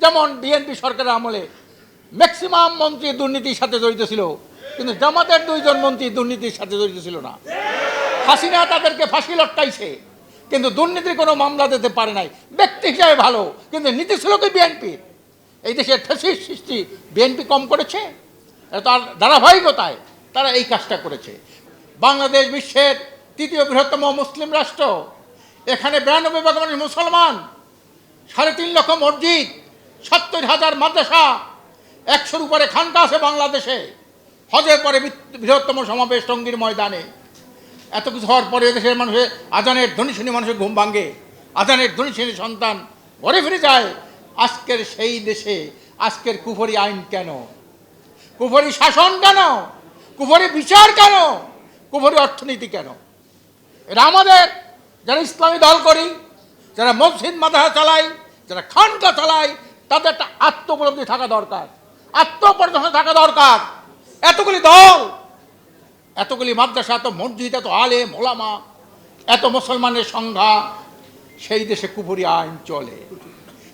যেমন বিএনপি সরকারের আমলে ম্যাক্সিমাম মন্ত্রী দুর্নীতির সাথে জড়িত ছিল, কিন্তু জামাতের 2 জন মন্ত্রী দুর্নীতির সাথে জড়িত ছিল না। হাসিনা তাদেরকে ফাঁসি লটকাইছে, কিন্তু দুর্নীতির কোনো মামলা দিতে পারে নাই। ব্যক্তি হিসাবে ভালো, কিন্তু নীতি ছিল কি বিএনপির? এই দেশের ফ্যাসিস্ট সৃষ্টি বিএনপি কম করেছে? তার ধারাবাহিকতায় তারা এই কাজটা করেছে। বাংলাদেশ বিশ্বের 3য় বৃহত্তম মুসলিম রাষ্ট্র। এখানে 92 ভাগ মানুষ মুসলমান, 3.5 লক্ষ মসজিদ, 70,000 মাদ্রাসা, 100-র উপরে খানকা আছে বাংলাদেশে। হজের পরে বৃহত্তম সমাবেশ টঙ্গীর ময়দানে। এত কিছু হওয়ার পরে দেশের মানুষের আজানের ধ্বনি শুনে মানুষের ঘুম ভাঙে, আজানের ধ্বনি শুনে সন্তান ঘরে ফিরে যায়। আজকের সেই দেশে আজকের কুফরি আইন কেন? কুফরি শাসন কেন? কুফরি বিচার কেন? কুফরি অর্থনীতি কেন? এরা আমাদের যারা ইসলামী দল করি, যারা মসজিদ মাদ্রাসা চালাই, যারা খানকা চালাই, তাদের একটা আত্মোপলব্ধি থাকা দরকার, আত্মপরিচয় থাকা দরকার। এতগুলি দল, এতগুলি মাদ্রাসা, এত মসজিদ, এত আলেম ওলামা, এত মুসলমানের সংখ্যা, সেই দেশে কুফরি আইন চলে,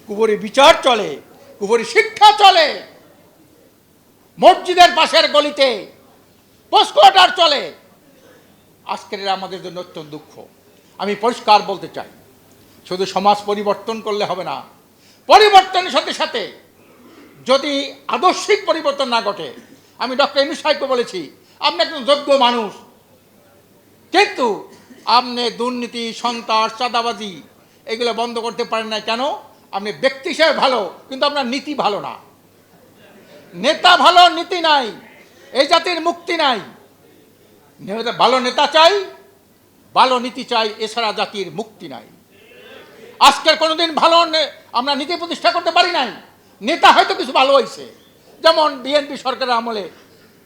কুফরি বিচার চলে, কুফরি শিক্ষা চলে। মসজিদের পাশের গলিতে পোস্ট কোয়ার্টার চলে। আজকের আমাদের জন্য অত্যন্ত দুঃখ। আমি পরিষ্কার বলতে চাই, শুধু সমাজ পরিবর্তন করলে হবে না, পরিবর্তনের সাথে সাথে যদি আদর্শিক পরিবর্তন না ঘটে, আমি ডক্টর ইউনূস সাহেবকে বলেছি, আপনি একজন যোগ্য মানুষ, কিন্তু আপনি দুর্নীতি, সন্ত্রাস, চাঁদাবাজি এগুলো বন্ধ করতে পারেন না কেন? আপনি ব্যক্তি হিসেবে ভালো, কিন্তু আপনার নীতি ভালো না। নেতা ভালো, নীতি নাই, এই জাতির মুক্তি নাই। ভালো নেতা চাই, ভালো নীতি চাই, এছাড়া জাতির মুক্তি নাই। আজকের কোনোদিন ভালো আমরা নীতি প্রতিষ্ঠা করতে পারি নাই। নেতা হয়তো কিছু ভালো হয়েছে, যেমন বিএনপি সরকারের আমলে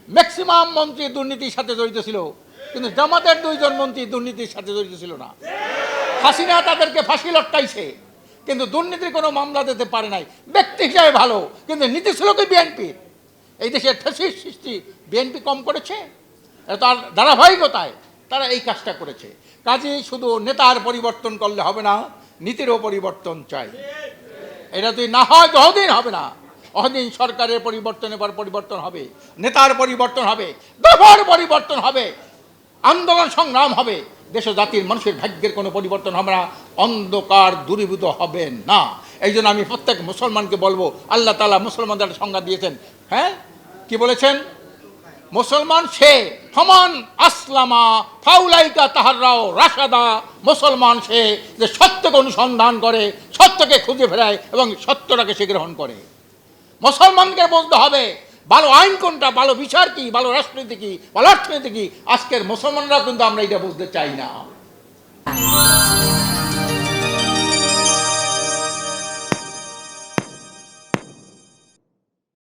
ম্যাক্সিমাম মন্ত্রী দুর্নীতির সাথে জড়িত ছিল, কিন্তু জামাতের 2 জন মন্ত্রী দুর্নীতির সাথে জড়িত ছিল না। হাসিনা তাদেরকে ফাঁসি লটকাইছে, কিন্তু দুর্নীতির কোনো মামলা দিতে পারে নাই। ব্যক্তি হিসাবে ভালো, কিন্তু নীতি ছিল কি বিএনপির? এই দেশের ফ্যাসিস্ট সৃষ্টি বিএনপি কম করেছে? তার ধারাবাহিকতায় তারা এই কাজটা করেছে। কাজেই শুধু নেতার পরিবর্তন করলে হবে না, নীতিরও পরিবর্তন চাই। এটা যদি না হয় ততদিন হবে না। অতদিন সরকারের পরিবর্তনের পর পরিবর্তন হবে, নেতার পরিবর্তন হবে, দফার পরিবর্তন হবে, আন্দোলন সংগ্রাম হবে। দেশ জাতির মানুষের ভাগ্যের কোনো পরিবর্তন হবে না, অন্ধকার দূরীভূত হবে না। এই জন্য আমি প্রত্যেক মুসলমানকে বলবো, আল্লাহ তাআলা মুসলমানদের সংজ্ঞা দিয়েছেন। হ্যাঁ, কি বলেছেন? মুসলমান সে ফমান আসলামা ফাউলাইকা তাহাররাও রাশাদা। মুসলমান সে যে সত্যকে অনুসন্ধান করে, সত্যকে খুঁজে ফেরায় এবং সত্যটাকে সে গ্রহণ করে। মুসলমানকে বলতে হবে ভালো আইন কোনটা, ভালো বিচার কি, ভালো রাষ্ট্রনীতি কি, ভালো অর্থনীতি কি। আজকের মুসলমানরা কিন্তু আমরা এটা বুঝতে চাই না।